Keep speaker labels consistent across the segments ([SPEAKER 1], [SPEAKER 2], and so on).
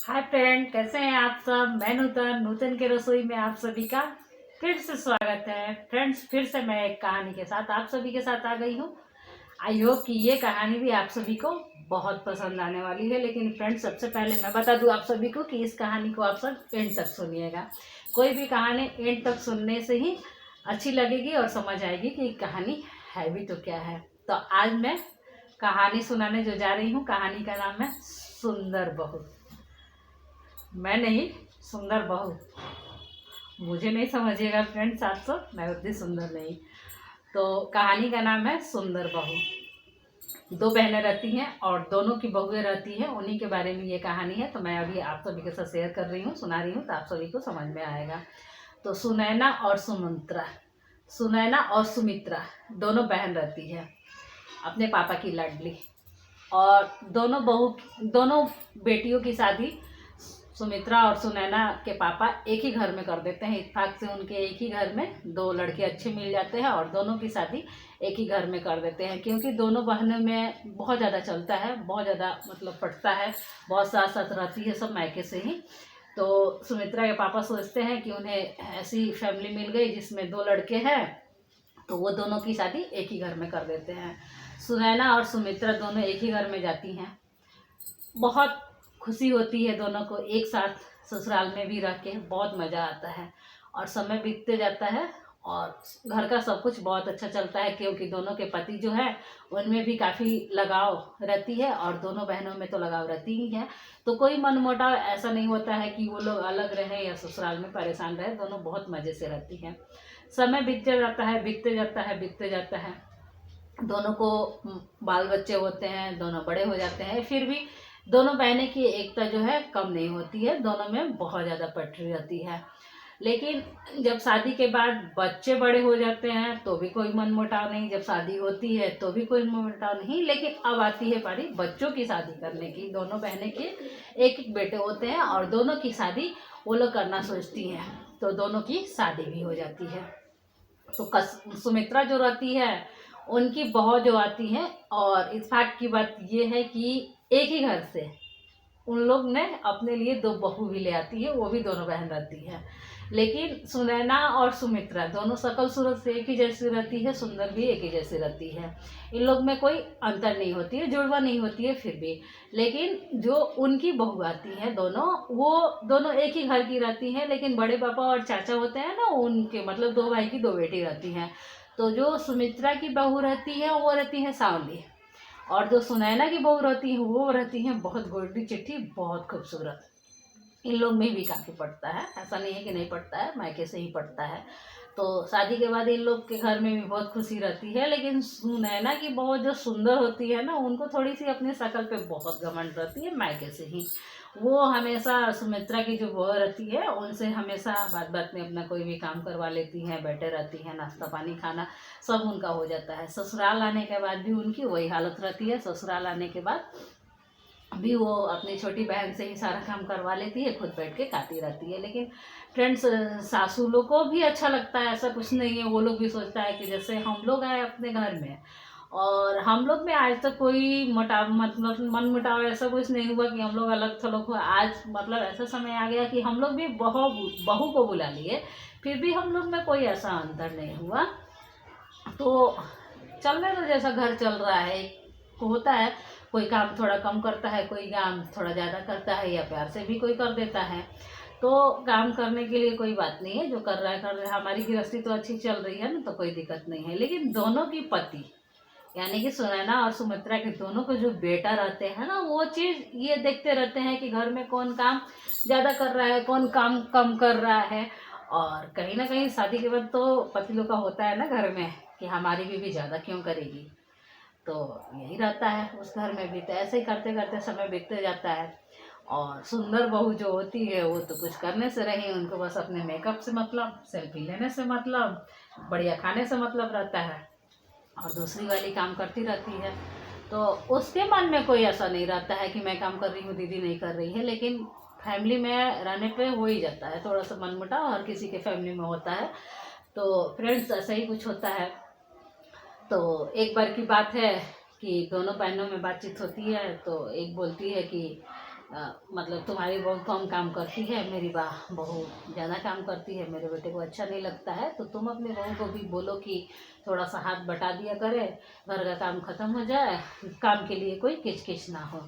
[SPEAKER 1] Hi friend, कैसे हैं आप सब। मैं नूतन नूतन के रसोई में आप सभी का फिर से स्वागत है। फ्रेंड्स, फिर से मैं एक कहानी के साथ आप सभी के साथ आ गई हूँ। आई होप कि ये कहानी भी आप सभी को बहुत पसंद आने वाली है। लेकिन फ्रेंड्स, सबसे पहले मैं बता दूं आप सभी को कि इस कहानी को आप सब एंड तक सुनिएगा। कोई भी कहानी एंड तक सुनने से ही अच्छी लगेगी और समझ आएगी कि कहानी है भी तो क्या है। तो आज मैं कहानी सुनाने जो जा रही हूँ, कहानी का नाम है सुंदर बहू। मैं नहीं, सुंदर बहू। मुझे नहीं समझिएगा फ्रेंड्स, आप सब, मैं उतनी सुंदर नहीं। तो कहानी का नाम है सुंदर बहू। दो बहनें रहती हैं और दोनों की बहुएं रहती हैं, उन्हीं के बारे में ये कहानी है। तो मैं अभी आप सभी के साथ शेयर कर रही हूँ, सुना रही हूँ, तो आप सभी को समझ में आएगा। तो सुनैना और सुमित्रा, सुनैना और सुमित्रा दोनों बहन रहती है, अपने पापा की लाडली। और दोनों बेटियों की शादी सुमित्रा और सुनैना के पापा एक ही घर में कर देते हैं। इत्तेफाक से उनके एक ही घर में दो लड़के अच्छे मिल जाते हैं और दोनों की शादी एक ही घर में कर देते हैं। क्योंकि दोनों बहनों में बहुत ज़्यादा चलता है, बहुत ज़्यादा मतलब पटता है, बहुत साथ साथ रहती है सब मायके से ही। तो सुमित्रा के पापा सोचते हैं कि उन्हें ऐसी फैमिली मिल गई जिसमें दो लड़के हैं, तो वो दोनों की शादी एक ही घर में कर देते हैं। सुनैना और सुमित्रा दोनों एक ही घर में जाती हैं। बहुत खुशी होती है दोनों को एक साथ ससुराल में भी रह के, बहुत मज़ा आता है और समय बीतते जाता है और घर का सब कुछ बहुत अच्छा चलता है। क्योंकि दोनों के पति जो है उनमें भी काफ़ी लगाव रहती है और दोनों बहनों में तो लगाव रहती ही है। तो कोई मनमुटाव ऐसा नहीं होता है कि वो लोग अलग रहें या ससुराल में परेशान रहे, दोनों बहुत मज़े से रहती हैं। समय बीतते जाता है, बीतते जाता है, बीतते जाता है। दोनों को बाल बच्चे होते हैं, दोनों बड़े हो जाते हैं। फिर भी दोनों बहनें की एकता जो है कम नहीं होती है, दोनों में बहुत ज़्यादा पटरी रहती है। लेकिन जब शादी के बाद बच्चे बड़े हो जाते हैं तो भी कोई मनमुटाव नहीं, जब शादी होती है तो भी कोई मनमुटाव नहीं। लेकिन अब आती है पारी बच्चों की शादी करने की। दोनों बहनें के एक एक बेटे होते हैं और दोनों की शादी वो लोग करना सोचती हैं, तो दोनों की शादी भी हो जाती है। तो सुमित्रा जो रहती है, उनकी बहू जो आती है, और इस बात की बात ये है कि एक ही घर से उन लोग ने अपने लिए दो बहू भी ले आती है, वो भी दोनों बहन रहती है। लेकिन सुनैना और सुमित्रा दोनों शकल सूरत से एक ही जैसी रहती है, सुंदर भी एक ही जैसी रहती है। इन लोग में कोई अंतर नहीं होती है, जुड़वा नहीं होती है फिर भी। लेकिन जो उनकी बहू आती है दोनों, वो दोनों एक ही घर की रहती हैं। लेकिन बड़े पापा और चाचा होते हैं ना, उनके मतलब दो भाई की दो बेटी रहती हैं। तो जो सुमित्रा की बहू रहती है वो रहती है सांवली, और जो सुनैना की बहू रहती है वो रहती है बहुत गोल्डी चिट्ठी, बहुत खूबसूरत। इन लोग में भी काफ़ी पड़ता है, ऐसा नहीं है कि नहीं पड़ता है, मायके से ही पड़ता है। तो शादी के बाद इन लोग के घर में भी बहुत खुशी रहती है। लेकिन सुनैना की बहू जो सुंदर होती है ना, उनको थोड़ी सी अपनी शक्ल पे बहुत घमंड रहती है मायके से ही। वो हमेशा सुमित्रा की जो बहू रहती है उनसे हमेशा बात बात में अपना कोई भी काम करवा लेती हैं, बैठे रहती हैं, नाश्ता पानी खाना सब उनका हो जाता है। ससुराल आने के बाद भी उनकी वही हालत रहती है। ससुराल आने के बाद भी वो अपनी छोटी बहन से ही सारा काम करवा लेती है, खुद बैठ के खाती रहती है। लेकिन फ्रेंड्स, सासू लोग को भी अच्छा लगता है, ऐसा कुछ नहीं है। वो लोग भी सोचता है कि जैसे हम लोग आए अपने घर में और हम लोग में आज तक कोई मतलब मन मुटाव ऐसा कुछ नहीं हुआ कि हम लोग अलग थलग हो। आज मतलब ऐसा समय आ गया कि हम लोग भी बहू बहू को बुला लिए, फिर भी हम लोग में कोई ऐसा अंतर नहीं हुआ। तो चलने दो, जैसा घर चल रहा है। होता है, कोई काम थोड़ा कम करता है, कोई काम थोड़ा ज़्यादा करता है, या प्यार से भी कोई कर देता है। तो काम करने के लिए कोई बात नहीं है, जो कर रहा है कर रहा है। हमारी गृहस्थी तो अच्छी चल रही है ना, तो कोई दिक्कत नहीं है। लेकिन दोनों की पति यानी कि सुनैना और सुमित्रा के दोनों को जो बेटा रहते हैं ना, वो चीज़ ये देखते रहते हैं कि घर में कौन काम ज़्यादा कर रहा है, कौन काम कम कर रहा है। और कहीं ना कहीं शादी के बाद तो पति लोग का होता है ना घर में कि हमारी बीवी ज़्यादा क्यों करेगी। तो यही रहता है उस घर में भी। तो ऐसे ही करते करते समय बीतते जाता है। और सुंदर बहू जो होती है वो तो कुछ करने से रही, उनको बस अपने मेकअप से मतलब, सेल्फी लेने से मतलब, बढ़िया खाने से मतलब रहता है, और दूसरी वाली काम करती रहती है। तो उसके मन में कोई ऐसा नहीं रहता है कि मैं काम कर रही हूँ, दीदी नहीं कर रही है। लेकिन फैमिली में रहने पे हो ही जाता है थोड़ा सा मनमुटाव, हर किसी के फैमिली में होता है। तो फ्रेंड्स, ऐसा ही कुछ होता है। तो एक बार की बात है कि दोनों बहनों में बातचीत होती है, तो एक बोलती है कि मतलब तुम्हारी बहू कम काम करती है, मेरी बहू ज़्यादा काम करती है, मेरे बेटे को अच्छा नहीं लगता है, तो तुम अपनी बहू को भी बोलो कि थोड़ा सा हाथ बटा दिया करे, घर का काम खत्म हो जाए, काम के लिए कोई किचकिच ना हो।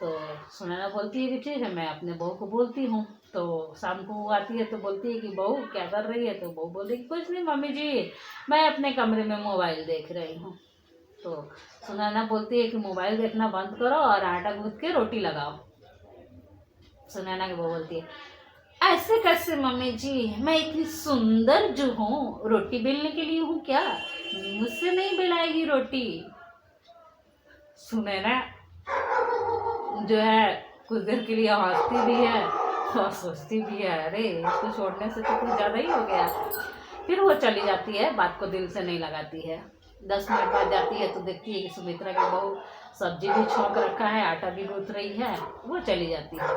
[SPEAKER 1] तो सुनैना बोलती है कि ठीक है, मैं अपने बहू को बोलती हूँ। तो शाम को वो आती है तो बोलती है कि बहू क्या कर रही है, तो बहू बोल रही कुछ नहीं मम्मी जी, मैं अपने कमरे में मोबाइल देख रही हूँ। तो सुनैना बोलती है कि मोबाइल देखना बंद करो और आटा गूंथ के रोटी लगाओ। सुनैना की बहू बोलती है ऐसे कैसे मम्मी जी, मैं इतनी सुंदर जो हूँ रोटी बेलने के लिए हूँ क्या, मुझसे नहीं बेलाएगी रोटी। सुनैना जो है कुछ देर के लिए हंसती भी है और सोचती भी है अरे इसको छोड़ने से तो कुछ ज़्यादा ही हो गया। फिर वो चली जाती है, बात को दिल से नहीं लगाती है। 10 मिनट बाद जाती है तो देखती है कि सुमित्रा की बहू सब्जी भी छौंक रखा है, आटा भी गूंथ रही है, वो चली जाती है।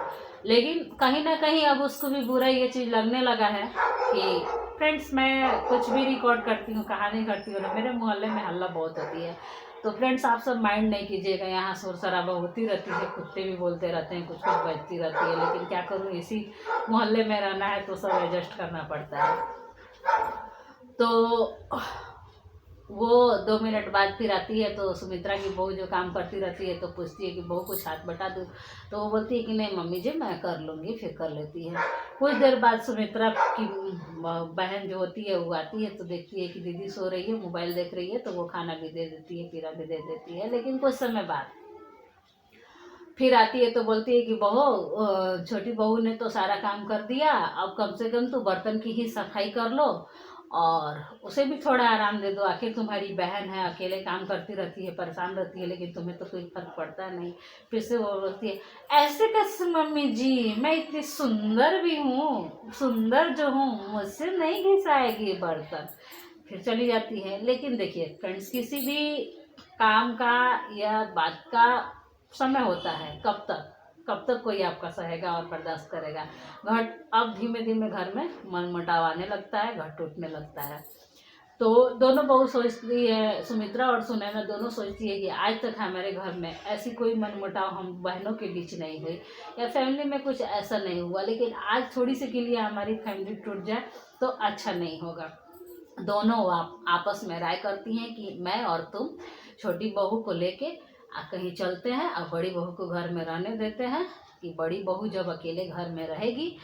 [SPEAKER 1] लेकिन कहीं ना कहीं अब उसको भी बुरा ये चीज़ लगने लगा है कि फ्रेंड्स मैं कुछ भी रिकॉर्ड करती हूँ, कहानी करती हूँ ना, मेरे मोहल्ले में हल्ला बहुत होती है। तो फ्रेंड्स आप सब माइंड नहीं कीजिएगा, यहाँ शोर शराबा होती रहती है, कुत्ते भी बोलते रहते हैं, कुछ कुछ बजती रहती है, लेकिन क्या करूँ इसी मोहल्ले में रहना है तो सब एडजस्ट करना पड़ता है। तो वो 2 मिनट बाद फिर आती है तो सुमित्रा की बहू जो काम करती रहती है तो पूछती है कि बहू कुछ हाथ बटा दूँ, तो वो बोलती है कि नहीं मम्मी जी मैं कर लूँगी, फिर कर लेती है। कुछ देर बाद सुमित्रा की बहन जो होती है वो आती है तो देखती है कि दीदी सो रही है, मोबाइल देख रही है, तो वो खाना भी दे देती है, पीरा भी दे देती है। लेकिन कुछ समय बाद फिर आती है तो बोलती है कि बहू छोटी बहू ने तो सारा काम कर दिया, अब कम से कम तो बर्तन की ही सफाई कर लो और उसे भी थोड़ा आराम दे दो, आखिर तुम्हारी बहन है, अकेले काम करती रहती है, परेशान रहती है, लेकिन तुम्हें तो कोई फर्क पड़ता नहीं। फिर से वो बोलती है ऐसे कैसे मम्मी जी, मैं इतनी सुंदर भी हूँ, सुंदर जो हूँ मुझसे नहीं घिसाएगी बर्तन। फिर चली जाती है। लेकिन देखिए फ्रेंड्स, किसी भी काम का या बात का समय होता है, कब तक कोई आपका सहेगा और बर्दाश्त करेगा। घट अब धीमे धीमे घर में मनमुटाव आने लगता है, घर टूटने लगता है। तो दोनों बहू सोचती है, सुमित्रा और सुनैना दोनों सोचती है कि आज तक हमारे घर में ऐसी कोई मनमुटाव हम बहनों के बीच नहीं हुई या फैमिली में कुछ ऐसा नहीं हुआ, लेकिन आज थोड़ी सी के लिए हमारी फैमिली टूट जाए तो अच्छा नहीं होगा। दोनों आपस में राय करती हैं कि मैं और तुम छोटी बहू को लेके कहीं चलते हैं और बड़ी बहू को घर में रहने देते हैं, कि बड़ी बहू जब अकेले घर में रहेगी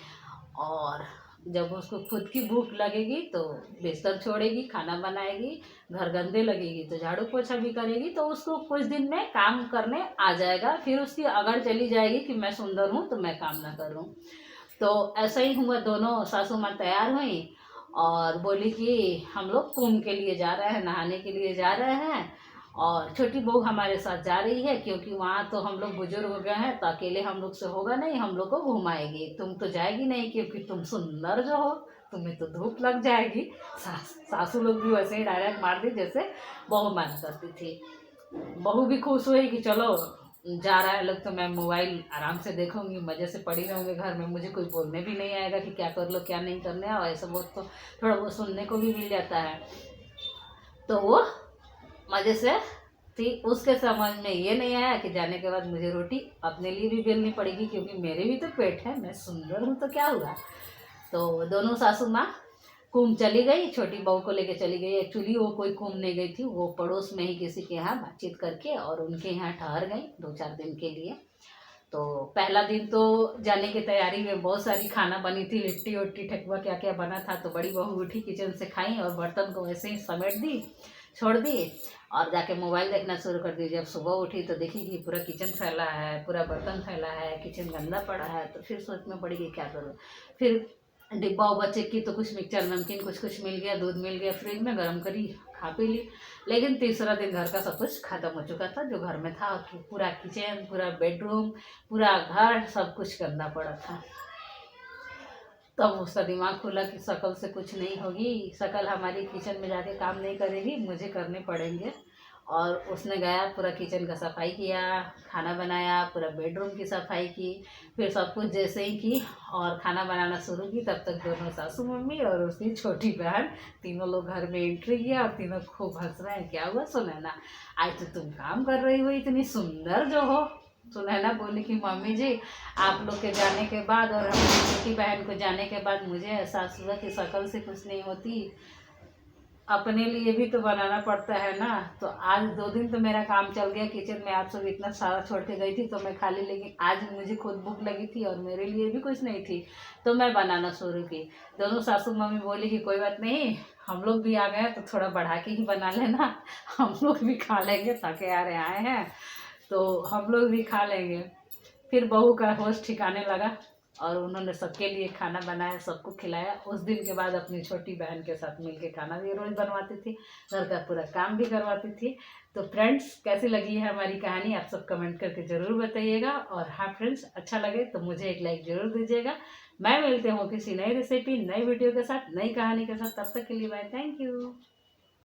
[SPEAKER 1] और जब उसको खुद की भूख लगेगी तो बिस्तर छोड़ेगी, खाना बनाएगी, घर गंदे लगेगी तो झाड़ू पोछा भी करेगी, तो उसको कुछ दिन में काम करने आ जाएगा। फिर उसकी अगर चली जाएगी कि मैं सुंदर हूँ तो मैं काम ना करूँ। तो ऐसा ही हुआ, दोनों सासू माँ तैयार हुई और बोली कि हम लोग कुंभ के लिए जा रहे हैं, नहाने के लिए जा रहे हैं और छोटी बहू हमारे साथ जा रही है, क्योंकि वहाँ तो हम लोग बुजुर्ग हो गए हैं तो अकेले हम लोग से होगा नहीं, हम लोग को घुमाएगी, तुम तो जाएगी नहीं क्योंकि तुम सुंदर जो हो, तुम्हें तो धूप लग जाएगी। सासू लोग भी वैसे ही डायरेक्ट मार दी जैसे बहू माना करती थी। बहू भी खुश हुई कि चलो जा रहा है लोग तो मैं मोबाइल आराम से देखूंगी, मज़े से पड़ी रहूँगी घर में, मुझे कोई बोलने भी नहीं आएगा कि क्या कर लो क्या नहीं करने, और ऐसा बहुत तो थोड़ा बहुत सुनने को भी मिल जाता है। तो वो मज़े से थी। उसके समझ में ये नहीं आया कि जाने के बाद मुझे रोटी अपने लिए भी बेलनी पड़ेगी, क्योंकि मेरे भी तो पेट है, मैं सुंदर हूँ तो क्या हुआ। तो दोनों सासू माँ कुंभ चली गई, छोटी बहू को लेके चली गई। एक्चुअली वो कोई कुंभ नहीं गई थी, वो पड़ोस में ही किसी के यहाँ बातचीत करके और उनके यहाँ ठहर गई 2-4 दिन के लिए। तो पहला दिन तो जाने की तैयारी में बहुत सारी खाना बनी थी, लिट्टी उट्टी ठेकुआ क्या क्या बना था, तो बड़ी बहू उठी किचन से खाई और बर्तन को वैसे ही समेट दी, छोड़ दी और जाके मोबाइल देखना शुरू कर दी। जब सुबह उठी तो देखी कि पूरा किचन फैला है, पूरा बर्तन फैला है, किचन गंदा पड़ा है, तो फिर सोच में पड़ी कि क्या करूँ। फिर डिब्बा उब्बा चेक की तो कुछ मिक्सचर नमकीन कुछ कुछ मिल गया, दूध मिल गया, फ्रिज में गर्म करी, खा पी ली। लेकिन तीसरा दिन घर का सब कुछ खत्म हो चुका था जो घर में था, पूरा किचन, पूरा बेडरूम, पूरा घर, सब कुछ गंदा पड़ा था। तब उसका दिमाग खुला कि शकल से कुछ नहीं होगी, शकल हमारी किचन में जाके काम नहीं करेगी, मुझे करने पड़ेंगे। और उसने गया पूरा किचन का सफाई किया, खाना बनाया, पूरा बेडरूम की सफाई की, फिर सब कुछ जैसे ही की और खाना बनाना शुरू की, तब तक दोनों सासू मम्मी और उसकी छोटी बहन तीनों लोग घर में एंट्री किया और तीनों खूब हंस रहे हैं। क्या हुआ सुनैना, आज तो तुम काम कर रही हो, इतनी सुंदर जो हो। सुनैना बोली कि मम्मी जी आप लोग के जाने के बाद और हमारी छोटी बहन को जाने के बाद मुझे एहसास हुआ कि शक्ल से कुछ नहीं होती, अपने लिए भी तो बनाना पड़ता है ना। तो आज 2 दिन तो मेरा काम चल गया किचन में, आप सब इतना सारा छोड़ के गई थी तो मैं खाली, लेकिन आज मुझे खुद भूख लगी थी और मेरे लिए भी कुछ नहीं थी तो मैं बनाना शुरू की। दोनों सासू मम्मी बोली कि कोई बात नहीं, हम लोग भी आ गए तो थोड़ा बढ़ा के ही बना लेना, हम लोग भी खा लेंगे, थके आ रहे आए हैं तो हम लोग भी खा लेंगे। फिर बहू का होश ठिकाने लगा और उन्होंने सबके लिए खाना बनाया, सबको खिलाया। उस दिन के बाद अपनी छोटी बहन के साथ मिलके खाना भी रोज़ बनवाती थी, घर का पूरा काम भी करवाती थी। तो फ्रेंड्स, कैसी लगी है हमारी कहानी आप सब कमेंट करके ज़रूर बताइएगा। और हाँ फ्रेंड्स, अच्छा लगे तो मुझे एक लाइक ज़रूर दीजिएगा। मैं मिलते हूँ किसी नई रेसिपी, नई वीडियो के साथ, नई कहानी के साथ। तब तक के लिए बाय, थैंक यू।